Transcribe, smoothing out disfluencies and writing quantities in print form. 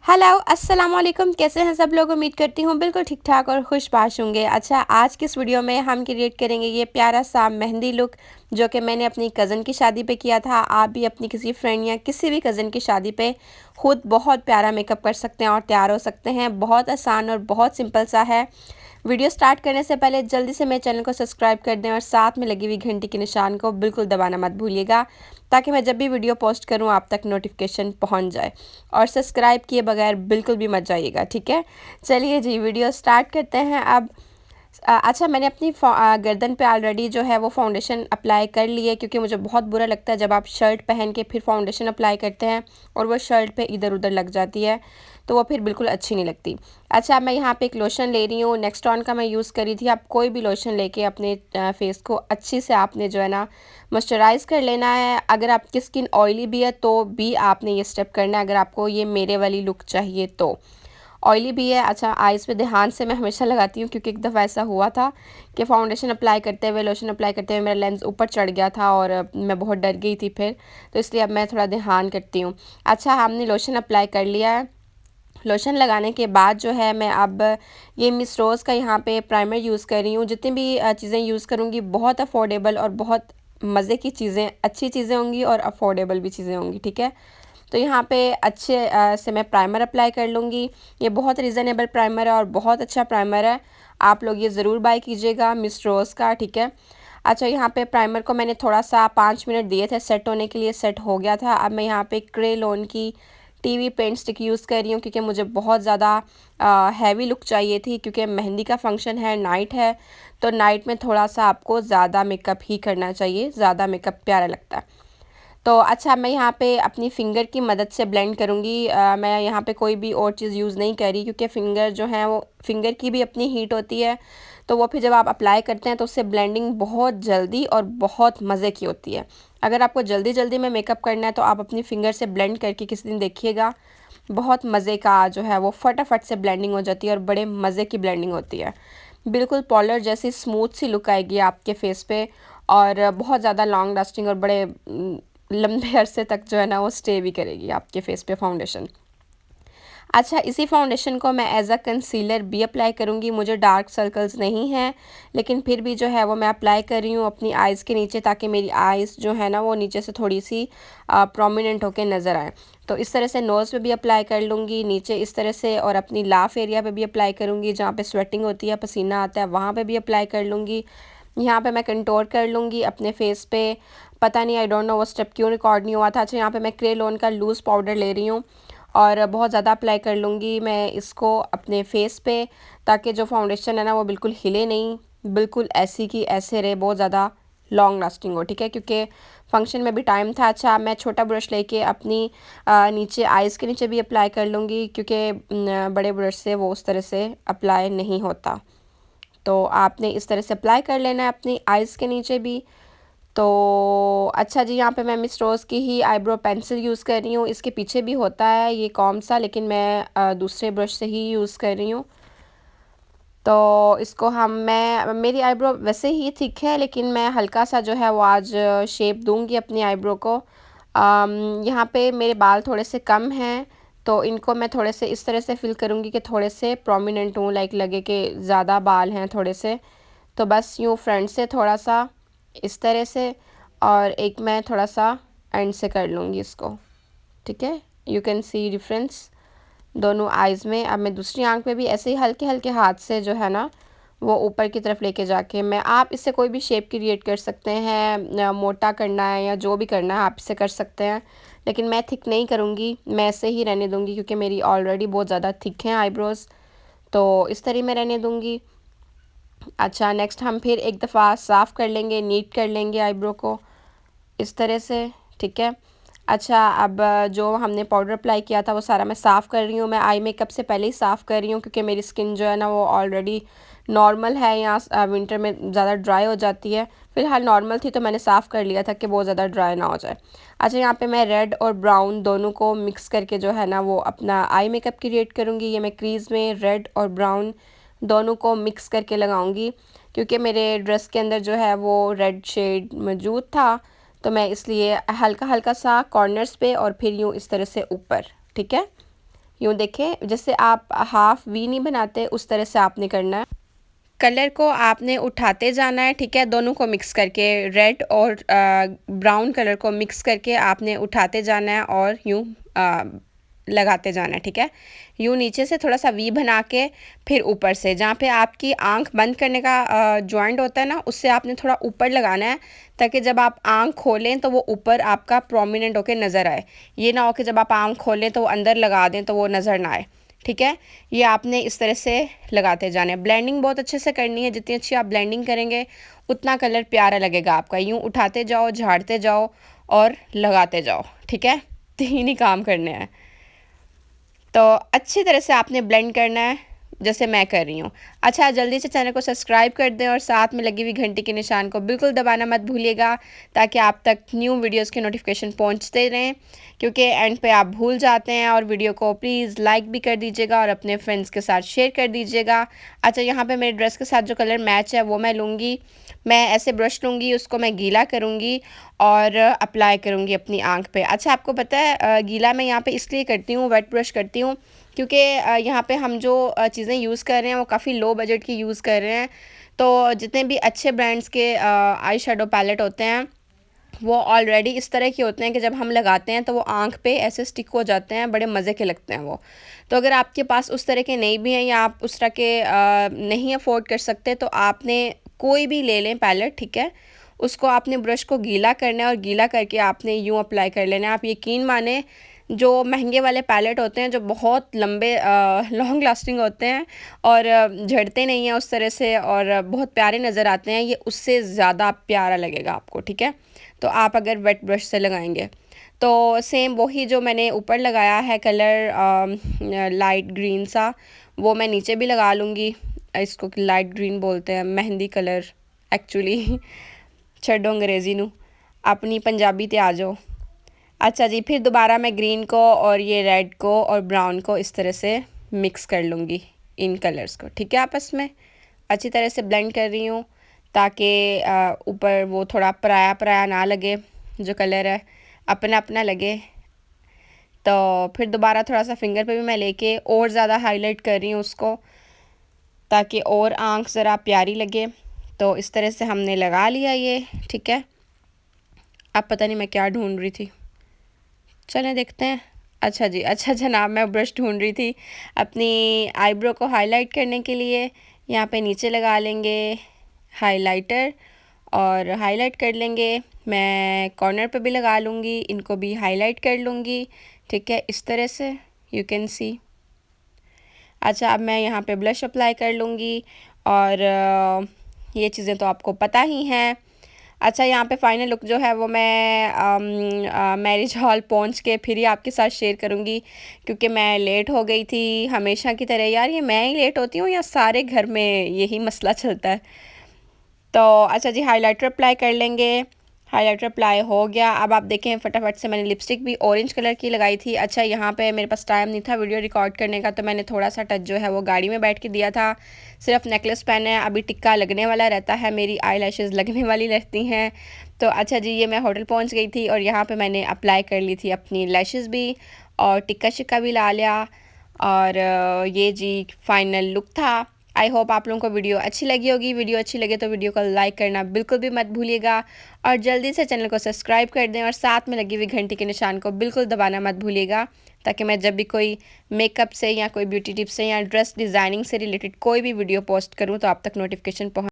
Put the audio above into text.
Hello अस्सलाम वालेकुम। कैसे हैं सब लोग? उम्मीद करती हूँ बिल्कुल ठीक ठाक और खुशबाश होंगे। अच्छा, आज की इस वीडियो में हम क्रिएट करेंगे ये प्यारा सा मेहंदी लुक जो कि मैंने अपनी कज़न की शादी पे किया था। आप भी अपनी किसी फ्रेंड या किसी भी कज़न की शादी पे खुद बहुत प्यारा मेकअप कर सकते हैं और तैयार हो सकते हैं। बहुत आसान और बहुत सिंपल सा है। वीडियो स्टार्ट करने से पहले जल्दी से मेरे चैनल को सब्सक्राइब कर दें और साथ में लगी हुई घंटी के निशान को बिल्कुल दबाना मत भूलिएगा, ताकि मैं जब भी वीडियो पोस्ट करूं आप तक नोटिफिकेशन पहुंच जाए। और सब्सक्राइब किए बगैर बिल्कुल भी मत जाइएगा, ठीक है। चलिए जी, वीडियो स्टार्ट करते हैं अब। अच्छा, मैंने अपनी गर्दन पे ऑलरेडी जो है वो फाउंडेशन अप्लाई कर ली है, क्योंकि मुझे बहुत बुरा लगता है जब आप शर्ट पहन के फिर फाउंडेशन अप्लाई करते हैं और वो शर्ट पे इधर उधर लग जाती है, तो वो फिर बिल्कुल अच्छी नहीं लगती। अच्छा, मैं यहाँ पे एक लोशन ले रही हूँ, नेक्स्टॉन का मैं यूज़ करी थी। आप कोई भी लोशन लेके अपने फेस को अच्छी से आपने जो है ना मॉइस्चराइज़ कर लेना है। अगर आपकी स्किन ऑयली भी है तो भी आपने ये स्टेप करना है, अगर आपको ये मेरे वाली लुक चाहिए तो। ऑयली भी है, अच्छा आइज़ पे ध्यान से मैं हमेशा लगाती हूँ, क्योंकि एक दफ़ा ऐसा हुआ था कि फाउंडेशन अप्लाई करते हुए, लोशन अप्लाई करते हुए मेरा लेंस ऊपर चढ़ गया था और मैं बहुत डर गई थी फिर, तो इसलिए अब मैं थोड़ा ध्यान करती हूँ। अच्छा, हमने लोशन अप्लाई कर लिया है। लोशन लगाने के बाद जो है मैं अब ये मिस रोज़ का यहाँ पे प्राइमर यूज़ कर रही हूँ। जितनी भी चीज़ें यूज़ करूँगी बहुत अफोर्डेबल और बहुत मज़े की चीज़ें, अच्छी चीज़ें होंगी और अफोर्डेबल भी चीज़ें होंगी, ठीक है। तो यहाँ पे अच्छे से मैं प्राइमर अप्लाई कर लूँगी। ये बहुत रीज़नेबल प्राइमर है और बहुत अच्छा प्राइमर है। आप लोग ये ज़रूर बाय कीजिएगा मिस रोज़ का, ठीक है। अच्छा, यहाँ पे प्राइमर को मैंने थोड़ा सा 5 मिनट दिए थे सेट होने के लिए, सेट हो गया था। अब मैं यहाँ पे क्रेयोन की टीवी पेंट स्टिक यूज़ कर रही हूँ, क्योंकि मुझे बहुत ज़्यादा हैवी लुक चाहिए थी, क्योंकि मेहंदी का फंक्शन है, नाइट है, तो नाइट में थोड़ा सा आपको ज़्यादा मेकअप ही करना चाहिए, ज़्यादा मेकअप प्यारा लगता है। तो अच्छा, मैं यहाँ पे अपनी फ़िंगर की मदद से ब्लेंड करूँगी। मैं यहाँ पे कोई भी और चीज़ यूज़ नहीं कर रही, क्योंकि फ़िंगर जो है वो फ़िंगर की भी अपनी हीट होती है, तो वो फिर जब आप अप्लाई करते हैं तो उससे ब्लेंडिंग बहुत जल्दी और बहुत मज़े की होती है। अगर आपको जल्दी जल्दी में मेकअप करना है तो आप अपनी फ़िंगर से ब्लेंड करके किसी दिन देखिएगा, बहुत मज़े का जो है वो फटाफट से ब्लेंडिंग हो जाती है और बड़े मज़े की ब्लेंडिंग होती है। बिल्कुल पाउडर जैसी स्मूथ सी लुक आएगी आपके फेस पे, और बहुत ज़्यादा लॉन्ग लास्टिंग और बड़े लंबे अरसे तक जो है ना वो स्टे भी करेगी आपके फेस पे फाउंडेशन। अच्छा, इसी फाउंडेशन को मैं एज अ कंसीलर भी अप्लाई करूँगी। मुझे डार्क सर्कल्स नहीं हैं, लेकिन फिर भी जो है वो मैं अप्लाई कर रही हूँ अपनी आइज़ के नीचे, ताकि मेरी आइज़ जो है ना वो नीचे से थोड़ी सी प्रोमिनेंट होकर नज़र आए। तो इस तरह से नोज़ पे भी अप्लाई कर लूँगी नीचे इस तरह से, और अपनी लाफ एरिया पे भी अप्लाई करूँगी, जहाँ पे स्वेटिंग होती है, पसीना आता है, वहाँ पे भी अप्लाई कर लूँगी। यहाँ पे मैं कंटूर कर लूँगी अपने फेस पे। पता नहीं, आई डोंट नो वो स्टेप क्यों रिकॉर्ड नहीं हुआ था। अच्छा, यहाँ पे मैं क्रेयोन का लूज़ पाउडर ले रही हूँ और बहुत ज़्यादा अप्लाई कर लूँगी मैं इसको अपने फेस पे, ताकि जो फाउंडेशन है ना वो बिल्कुल हिले नहीं, बिल्कुल ऐसी की ऐसे रहे, बहुत ज़्यादा लॉन्ग लास्टिंग हो, ठीक है, क्योंकि फंक्शन में भी टाइम था। अच्छा, मैं छोटा ब्रश लेके अपनी नीचे आइज़ के नीचे भी अप्लाई कर लूँगी, क्योंकि बड़े ब्रश से वो उस तरह से अप्लाई नहीं होता, तो आपने इस तरह से अप्लाई कर लेना है अपनी आइज़ के नीचे भी। तो अच्छा जी, यहाँ पे मैं मिस रोज़ की ही आईब्रो पेंसिल यूज़ कर रही हूँ। इसके पीछे भी होता है ये कॉम सा, लेकिन मैं दूसरे ब्रश से ही यूज़ कर रही हूँ। तो इसको मैं मेरी आईब्रो वैसे ही थिक है, लेकिन मैं हल्का सा जो है वो आज शेप दूँगी अपनी आईब्रो को। यहाँ पे मेरे बाल थोड़े से कम हैं, तो इनको मैं थोड़े से इस तरह से फिल करूँगी कि थोड़े से प्रोमिनेंट हों, लाइक लगे कि ज़्यादा बाल हैं थोड़े से। तो बस यूँ फ्रंट से थोड़ा सा इस तरह से, और एक मैं थोड़ा सा एंड से कर लूँगी इसको, ठीक है। यू कैन सी डिफरेंस दोनों आइज़ में। अब मैं दूसरी आंख पे भी ऐसे ही हल्के हल्के हाथ से जो है ना वो ऊपर की तरफ लेके जाके आप इससे कोई भी शेप क्रिएट कर सकते हैं, मोटा करना है या जो भी करना है आप इससे कर सकते हैं, लेकिन मैं थिक नहीं करूँगी, मैं ऐसे ही रहने दूँगी, क्योंकि मेरी ऑलरेडी बहुत ज़्यादा थिक हैं आईब्रोज़, तो इस तरह मैं रहने दूँगी। अच्छा, नेक्स्ट हम फिर एक दफ़ा साफ़ कर लेंगे, नीट कर लेंगे आईब्रो को इस तरह से, ठीक है। अच्छा, अब जो हमने पाउडर अप्लाई किया था वो सारा मैं साफ़ कर रही हूँ। मैं आई मेकअप से पहले ही साफ़ कर रही हूँ, क्योंकि मेरी स्किन जो है ना वो ऑलरेडी नॉर्मल है, यहाँ विंटर में ज़्यादा ड्राई हो जाती है। फ़िलहाल नॉर्मल थी तो मैंने साफ़ कर लिया था कि बहुत ज़्यादा ड्राई ना हो जाए। अच्छा, यहाँ पे मैं रेड और ब्राउन दोनों को मिक्स करके जो है ना वो अपना आई मेकअप क्रिएट करूँगी। ये मैं क्रीज़ में रेड और ब्राउन दोनों को मिक्स करके लगाऊंगी, क्योंकि मेरे ड्रेस के अंदर जो है वो रेड शेड मौजूद था, तो मैं इसलिए हल्का हल्का सा कॉर्नर्स पे और फिर यूँ इस तरह से ऊपर, ठीक है। यूँ देखें, जैसे आप हाफ वी नहीं बनाते उस तरह से आपने करना है। कलर को आपने उठाते जाना है, ठीक है, दोनों को मिक्स करके, रेड और ब्राउन कलर को मिक्स करके आपने उठाते जाना है और यूँ लगाते जाना है, ठीक है। यूँ नीचे से थोड़ा सा वी बना के फिर ऊपर से जहाँ पे आपकी आंख बंद करने का जॉइंट होता है ना, उससे आपने थोड़ा ऊपर लगाना है, ताकि जब आप आंख खोलें तो वो ऊपर आपका प्रोमिनेंट होके नज़र आए। ये ना हो कि जब आप आंख खोलें तो वो अंदर लगा दें तो वो नज़र ना आए, ठीक है। ये आपने इस तरह से लगाते जाना है। ब्लेंडिंग बहुत अच्छे से करनी है, जितनी अच्छी आप ब्लेंडिंग करेंगे उतना कलर प्यारा लगेगा आपका। यूँ उठाते जाओ, झाड़ते जाओ और लगाते जाओ, ठीक है। 3 ही काम करने हैं। तो अच्छी तरह से आपने ब्लेंड करना है जैसे मैं कर रही हूँ। अच्छा, जल्दी से चैनल को सब्सक्राइब कर दें और साथ में लगी हुई घंटी के निशान को बिल्कुल दबाना मत भूलिएगा, ताकि आप तक न्यू वीडियोस के नोटिफिकेशन पहुँचते रहें, क्योंकि एंड पे आप भूल जाते हैं। और वीडियो को प्लीज़ लाइक भी कर दीजिएगा और अपने फ्रेंड्स के साथ शेयर कर दीजिएगा। अच्छा, यहाँ पर मेरे ड्रेस के साथ जो कलर मैच है वो मैं लूँगी। मैं ऐसे ब्रश लूँगी, उसको मैं गीला करूँगी और अप्लाई करूँगी अपनी आँख पे। अच्छा, आपको पता है गीला मैं यहाँ पे इसलिए करती हूँ, वेट ब्रश करती हूँ, क्योंकि यहाँ पे हम जो चीज़ें यूज़ कर रहे हैं वो काफ़ी लो बजट की यूज़ कर रहे हैं। तो जितने भी अच्छे ब्रांड्स के आई शेडो पैलेट होते हैं वो ऑलरेडी इस तरह के होते हैं कि जब हम लगाते हैं तो वो आँख पे ऐसे स्टिक हो जाते हैं, बड़े मज़े के लगते हैं वो। तो अगर आपके पास उस तरह के नहीं भी हैं या आप उस तरह के नहीं अफोर्ड कर सकते, तो आपने कोई भी ले लें पैलेट, ठीक है। उसको आपने ब्रश को गीला करना है और गीला करके आपने यूँ अप्लाई कर लेना है। आप यकीन माने, जो महंगे वाले पैलेट होते हैं जो बहुत लंबे लॉन्ग लास्टिंग होते हैं और झड़ते नहीं हैं उस तरह से और बहुत प्यारे नज़र आते हैं, ये उससे ज़्यादा प्यारा लगेगा आपको, ठीक है। तो आप अगर वेट ब्रश से लगाएंगे तो सेम वही जो मैंने ऊपर लगाया है कलर लाइट ग्रीन सा, वो मैं नीचे भी लगा लूँगी। इसको लाइट ग्रीन बोलते हैं, मेहंदी कलर एक्चुअली। छड्डो अंग्रेज़ी नू, अपनी पंजाबी ते आ जाओ। अच्छा जी, फिर दोबारा मैं ग्रीन को और ये रेड को और ब्राउन को इस तरह से मिक्स कर लूँगी, इन कलर्स को, ठीक है। आपस में अच्छी तरह से ब्लेंड कर रही हूँ, ताकि ऊपर वो थोड़ा पराया पराया ना लगे, जो कलर है अपना अपना लगे। तो फिर दोबारा थोड़ा सा फिंगर पे भी मैं लेके और ज़्यादा हाईलाइट कर रही हूँ उसको, ताकि और आँख ज़रा प्यारी लगे। तो इस तरह से हमने लगा लिया ये, ठीक है। अब पता नहीं मैं क्या ढूंढ रही थी, चलें देखते हैं। अच्छा जी, अच्छा जनाब, मैं ब्रश ढूंढ रही थी अपनी आईब्रो को हाईलाइट करने के लिए। यहाँ पे नीचे लगा लेंगे हाइलाइटर और हाईलाइट कर लेंगे। मैं कॉर्नर पे भी लगा लूँगी, इनको भी हाईलाइट कर लूँगी, ठीक है, इस तरह से यू कैन सी। अच्छा, अब मैं यहाँ पे ब्लश अप्लाई कर लूँगी और ये चीज़ें तो आपको पता ही हैं। अच्छा, यहाँ पे फाइनल लुक जो है वो मैं मैरिज हॉल पहुँच के फिर ही आपके साथ शेयर करूँगी, क्योंकि मैं लेट हो गई थी हमेशा की तरह। यार, ये मैं ही लेट होती हूँ या सारे घर में यही मसला चलता है। तो अच्छा जी, हाइलाइटर अप्लाई कर लेंगे। हाइलाइटर अप्लाई हो गया। अब आप देखें फटाफट से मैंने लिपस्टिक भी ऑरेंज कलर की लगाई थी। अच्छा, यहाँ पे मेरे पास टाइम नहीं था वीडियो रिकॉर्ड करने का, तो मैंने थोड़ा सा टच जो है वो गाड़ी में बैठ के दिया था। सिर्फ नेकलेस पहना है, अभी टिक्का लगने वाला रहता है, मेरी आई लैशेज़ लगने वाली रहती हैं। तो अच्छा जी, ये मैं होटल पहुँच गई थी और यहाँ पर मैंने अप्लाई कर ली थी अपनी लैशेज़ भी और टिक्का शिक्का भी ला लिया। और ये जी फाइनल लुक था। आई होप आप लोगों को वीडियो अच्छी लगी होगी। वीडियो अच्छी लगे तो वीडियो को लाइक करना बिल्कुल भी मत भूलिएगा और जल्दी से चैनल को सब्सक्राइब कर दें और साथ में लगी हुई घंटी के निशान को बिल्कुल दबाना मत भूलिएगा, ताकि मैं जब भी कोई मेकअप से या कोई ब्यूटी टिप्स से या ड्रेस डिज़ाइनिंग से रिलेटेड कोई भी वीडियो पोस्ट करूँ तो आप तक नोटिफिकेशन पहुँच